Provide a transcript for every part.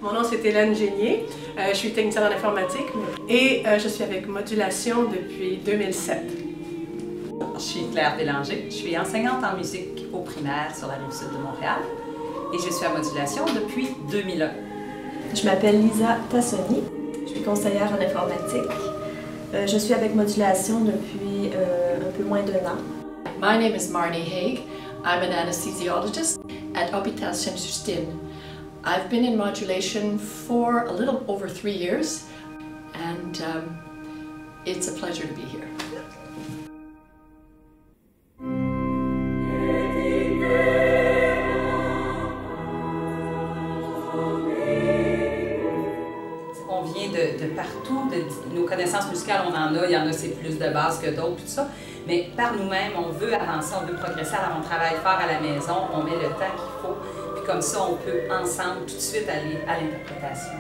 Mon nom c'est Hélène Génier, je suis technicienne en informatique et je suis avec Modulation depuis 2007. Je suis Claire Bélanger, je suis enseignante en musique au primaire sur la Rive-Sud de Montréal et je suis à Modulation depuis 2001. Je m'appelle Lisa Tassoni, je suis conseillère en informatique. Je suis avec Modulation depuis un peu moins d'1 an. My name is Marnie Haig. I'm an anesthesiologist at Hôpital Sainte-Justine. I've been in modulation for a little over 3 years, and it's a pleasure to be here. On vient de partout, nos connaissances musicales, on en a, il y en a c'est plus de base que d'autres, tout ça. Mais par nous-mêmes, on veut avancer, on veut progresser, alors on travaille fort à la maison, on met le temps qu'il faut, puis comme ça, on peut ensemble tout de suite aller à l'interprétation.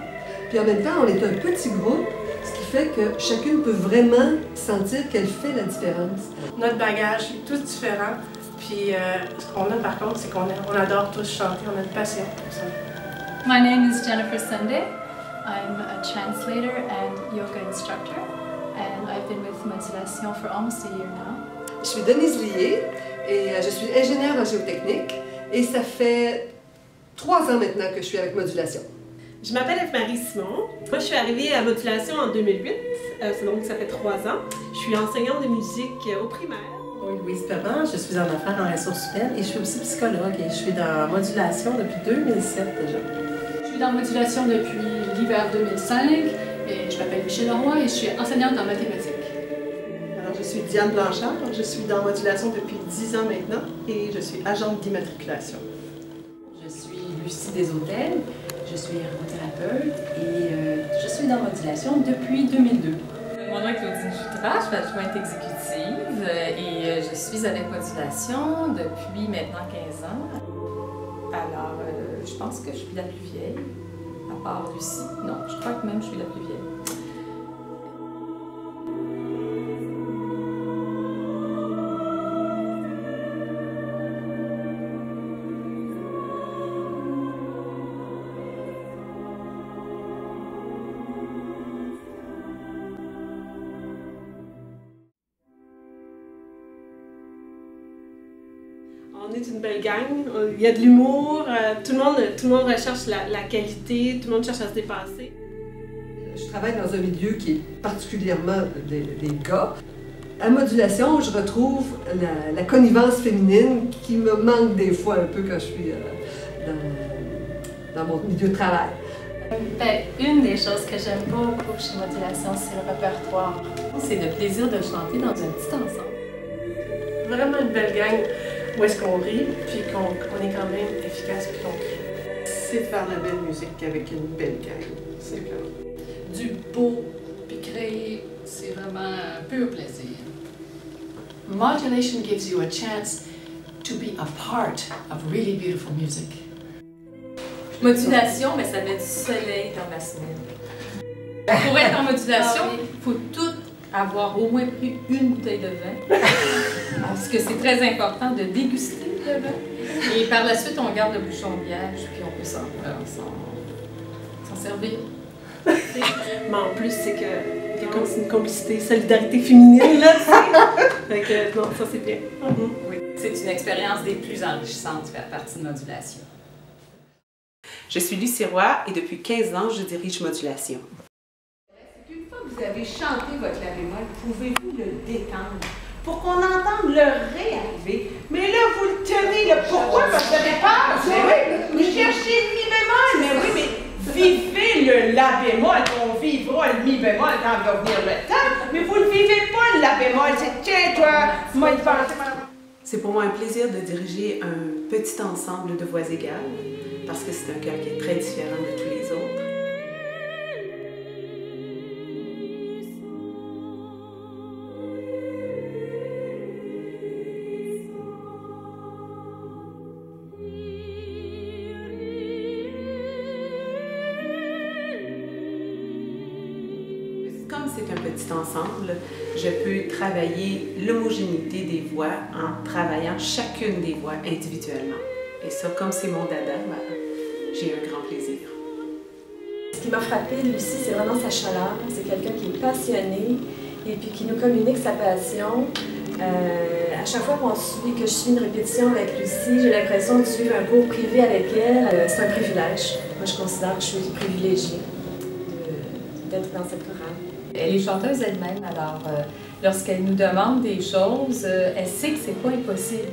Puis en même temps, on est un petit groupe, ce qui fait que chacune peut vraiment sentir qu'elle fait la différence. Notre bagage est tous différent, puis ce qu'on a par contre, c'est qu'on adore tous chanter, on a une passion pour ça. My name is Jennifer Sunday. I'm a translator and yoga instructor, and I've been with Modulation for almost a year now. Je suis Denise Lié et je suis ingénieure en géotechnique et ça fait 3 ans maintenant que je suis avec Modulation. Je m'appelle Eve-Marie Simon. Moi, je suis arrivée à Modulation en 2008, donc ça fait 3 ans. Je suis enseignante de musique au primaire. Oui, Louise Perrin, je suis en affaires en ressources humaines et je suis aussi psychologue et je suis dans Modulation depuis 2007 déjà. Je suis dans Modulation depuis l'hiver 2005 et je m'appelle Michèle Leroy et je suis enseignante en mathématiques. Alors, je suis Diane Blanchard, je suis dans Modulation depuis 10 ans maintenant et je suis agente d'immatriculation. Je suis Lucie Deshôtels, je suis ergothérapeute et je suis dans Modulation depuis 2002. Mon nom est Claudine Jutras, je suis adjointe exécutive et je suis avec Modulation depuis maintenant 15 ans. Alors, je pense que je suis la plus vieille, à part Lucie. Non, je crois que même je suis la plus vieille. On est une belle gang, il y a de l'humour, tout le monde recherche la qualité, tout le monde cherche à se dépasser. Je travaille dans un milieu qui est particulièrement des gars. À Modulation, je retrouve la connivence féminine qui me manque des fois un peu quand je suis dans mon milieu de travail. Une des choses que j'aime beaucoup chez Modulation, c'est le répertoire. C'est le plaisir de chanter dans un petit ensemble. Vraiment une belle gang où est-ce qu'on rit, puis qu'on est quand même efficace, puis qu'on crie. C'est de faire de la belle musique avec une belle gang, c'est clair. Du beau, puis créer, c'est vraiment un pur plaisir. Modulation gives you a chance to be a part of really beautiful music. Modulation, mais ça met du soleil dans ma semaine. Pour être en modulation, il faut tout avoir au moins pris une bouteille de vin. Parce que c'est très important de déguster le vin. Et par la suite, on garde le bouchon de bière, puis on peut s'en servir. Mais en plus, c'est que comme c'est une complicité, solidarité féminine, là, tu sais. Fait que non, ça c'est bien. Oui, c'est une expérience des plus enrichissantes de faire partie de Modulation. Je suis Lucie Roy et depuis 15 ans, je dirige Modulation. Une fois que vous avez chanté votre la bémol, pouvez-vous le détendre pour qu'on entende le ré arriver? Mais là, vous le tenez, là. Pourquoi? Parce que vous avez peur. Mais oui, vous cherchez le mi bémol. Mais oui, mais vivez le la bémol. On vivra le mi bémol quand va venir le temps. Mais vous ne vivez pas le la bémol. C'est tiens, toi, moi, il pense. C'est pour moi un plaisir de diriger un petit ensemble de voix égales parce que c'est un chœur qui est très différent de tous les autres. Comme c'est un petit ensemble, je peux travailler l'homogénéité des voix en travaillant chacune des voix individuellement. Et ça, comme c'est mon dada, j'ai un grand plaisir. Ce qui m'a frappé, Lucie, c'est vraiment sa chaleur. C'est quelqu'un qui est passionné et puis qui nous communique sa passion. À chaque fois que je suis une répétition avec Lucie, j'ai l'impression de suivre un cours privé avec elle. C'est un privilège. Moi, je considère que je suis privilégiée d'être dans cette chorale. Elle est chanteuse elle-même, alors lorsqu'elle nous demande des choses, elle sait que c'est pas impossible.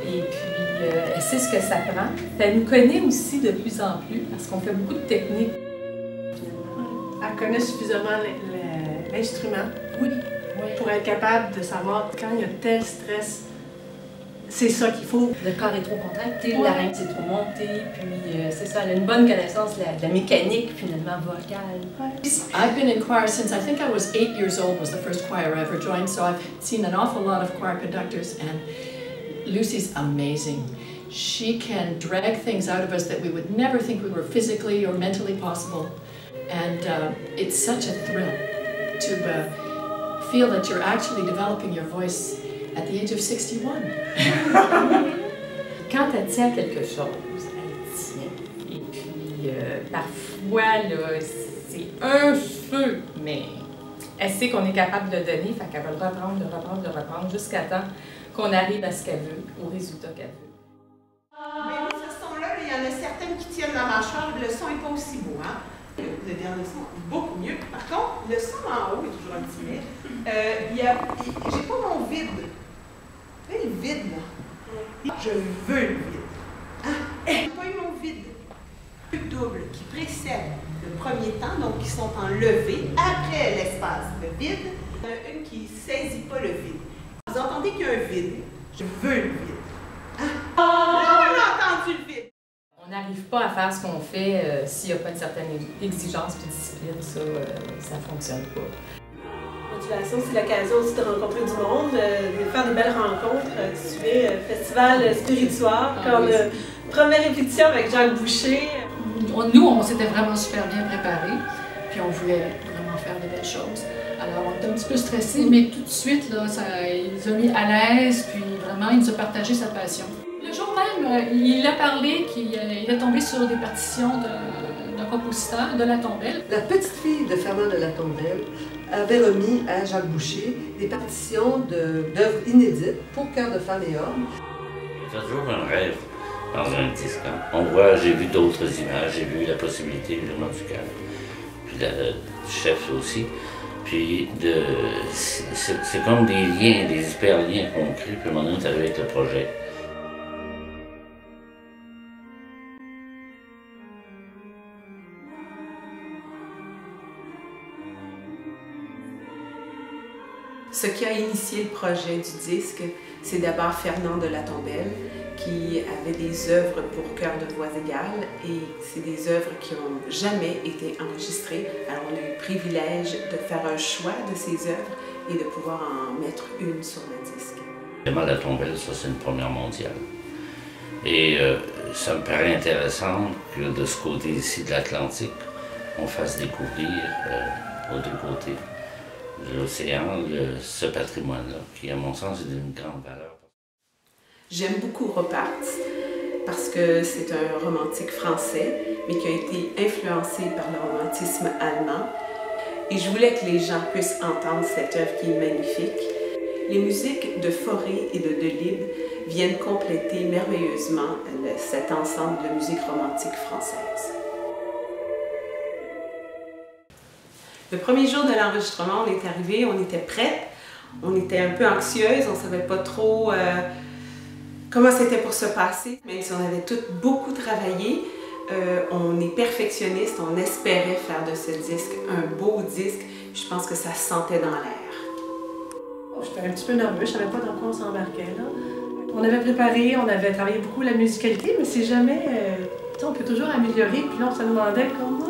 Et puis, elle sait ce que ça prend. Elle nous connaît aussi de plus en plus parce qu'on fait beaucoup de techniques. Elle connaît suffisamment l'instrument pour être capable de savoir quand il y a tel stress, c'est ça qu'il faut. Le corps est trop contracté, la larynx est trop montée, puis c'est ça, elle a une bonne connaissance de la mécanique finalement vocale. I've been in choir since I think I was 8 years old was the first choir I ever joined, so I've seen an awful lot of choir conductors, and Lucy's amazing. She can drag things out of us that we would never think we were physically or mentally possible. And it's such a thrill to feel that you're actually developing your voice at the age of 61. Quand elle tient quelque chose, elle tient. Et puis, parfois, là, c'est un feu, mais elle sait qu'on est capable de donner, fait qu'elle va le reprendre, jusqu'à temps qu'on arrive à ce qu'elle veut, au résultat qu'elle veut. Mais oui, ce son-là, il y en a certaines qui tiennent la mâchoire, le son n'est pas aussi beau, hein? Le dernier son, beaucoup mieux. Par contre, le son en haut est toujours un petit mais. J'ai pas mon vide. Vous voyez le vide, là? Je veux le vide. Hein? J'ai pas eu mon vide. Le double qui précède le premier temps, donc qui sont en levée, après l'espace, le vide. Une qui ne saisit pas le vide. Vous entendez qu'il y a un vide. Je veux le vide. Hein? Là, on a entendu le vide. On n'arrive pas à faire ce qu'on fait s'il n'y a pas une certaine exigence et discipline. Ça ne fonctionne pas. Modulation, c'est l'occasion aussi de rencontrer du monde, de faire des belles rencontres. Tu sais, festival spirituel, comme première répétition avec Jacques Boucher. Nous, on s'était vraiment super bien préparés, puis on voulait vraiment faire de belles choses. Alors, on était un petit peu stressés, mais tout de suite, là, il nous a mis à l'aise, puis vraiment, il nous a partagé sa passion. Le jour même, il a parlé qu'il est tombé sur des partitions d'un compositeur, de Latombelle. La petite fille de Fernand de Latombelle avait remis à Jacques Boucher des partitions d'œuvres inédites pour chœur de femmes et hommes. C'est toujours un rêve dans un disque. Hein. J'ai vu d'autres images, j'ai vu la possibilité évidemment du chœur, puis du chef aussi. Puis c'est comme des liens, des hyper liens qu'on crée, puis à un moment donné, on est arrivé avec le projet. Ce qui a initié le projet du disque, c'est d'abord Fernand de Latombelle, qui avait des œuvres pour chœur de voix égales, et c'est des œuvres qui n'ont jamais été enregistrées. Alors on a eu le privilège de faire un choix de ces œuvres et de pouvoir en mettre une sur le disque. Vraiment, Latombelle, ça c'est une première mondiale. Et ça me paraît intéressant que de ce côté ici de l'Atlantique, on fasse découvrir aux deux côtés de l'océan ce patrimoine-là, qui à mon sens est d'une grande valeur. J'aime beaucoup Ropart parce que c'est un romantique français, mais qui a été influencé par le romantisme allemand. Et je voulais que les gens puissent entendre cette œuvre qui est magnifique. Les musiques de Fauré et de Delibes viennent compléter merveilleusement cet ensemble de musique romantique française. Le premier jour de l'enregistrement, on est arrivé, on était prêtes, on était un peu anxieuses, on ne savait pas trop comment c'était pour se passer. Même si on avait toutes beaucoup travaillé, on est perfectionniste, on espérait faire de ce disque un beau disque. Je pense que ça se sentait dans l'air. J'étais un petit peu nerveuse, je ne savais pas dans quoi on s'embarquait là. On avait préparé, on avait travaillé beaucoup la musicalité, mais c'est jamais... on peut toujours améliorer, puis là on se demandait comment...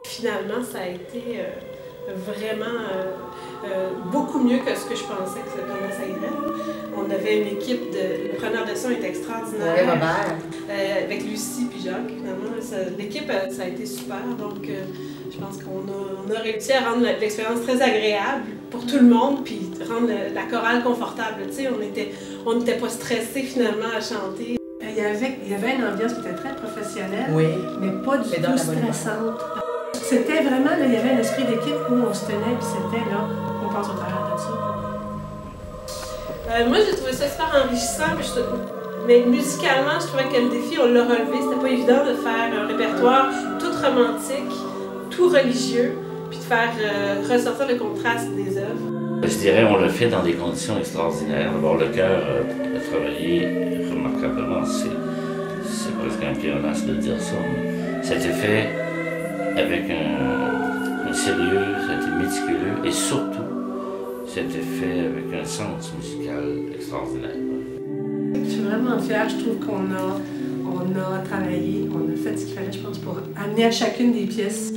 Finalement, ça a été vraiment beaucoup mieux que ce que je pensais que comment ça irait. On avait une équipe de... Le preneur de son est extraordinaire. Oui, Robert. Avec Lucie puis Jacques, finalement. L'équipe, ça a été super. Donc, je pense qu'on a réussi à rendre l'expérience très agréable pour tout le monde, puis rendre la chorale confortable. Tu sais, on n'était pas stressés finalement à chanter. Il il y avait une ambiance qui était très professionnelle, Oui. mais pas du tout stressante. C'était vraiment, là, il y avait un esprit d'équipe où on se tenait, puis c'était là, on passe au travers de ça. Moi, j'ai trouvé ça super enrichissant, mais musicalement, je trouvais que le défi, on l'a relevé. C'était pas évident de faire un répertoire tout romantique, tout religieux, puis de faire ressortir le contraste des œuvres. Je dirais on le fait dans des conditions extraordinaires. D'abord, le chœur a travaillé remarquablement. C'est presque un pléonasme de dire ça, mais ça a été fait avec un sérieux, ça a été méticuleux et surtout, ça a été fait avec un sens musical extraordinaire. Je suis vraiment fière. Je trouve qu'on a travaillé, on a fait ce qu'il fallait, je pense, pour amener à chacune des pièces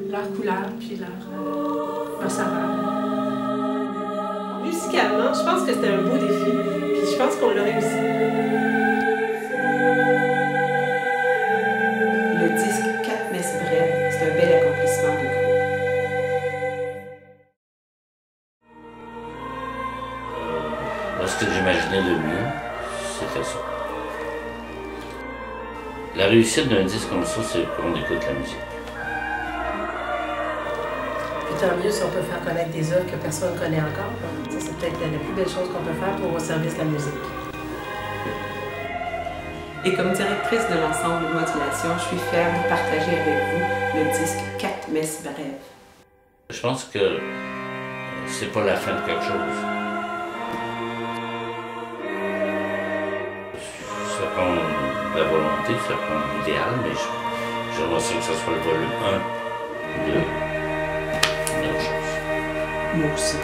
leur couleur puis leur saveur. Musicalement, je pense que c'était un beau défi, puis je pense qu'on l'a réussi. Le disque 4 messes brèves, c'est un bel accomplissement de groupe. Ce que j'imaginais le mieux, c'était ça. La réussite d'un disque comme ça, c'est qu'on écoute la musique. Puis tant mieux si on peut faire connaître des œuvres que personne ne connaît encore. Ça, c'est peut-être la plus belle chose qu'on peut faire pour au service de la musique. Et comme directrice de l'ensemble Modulation, je suis fière de partager avec vous le disque 4 messes brèves. Je pense que c'est pas la fin de quelque chose. Ça prend de la volonté, ça prend l'idéal, mais j'aimerais ça que ce soit le volume 1 de autre chose. Moi aussi.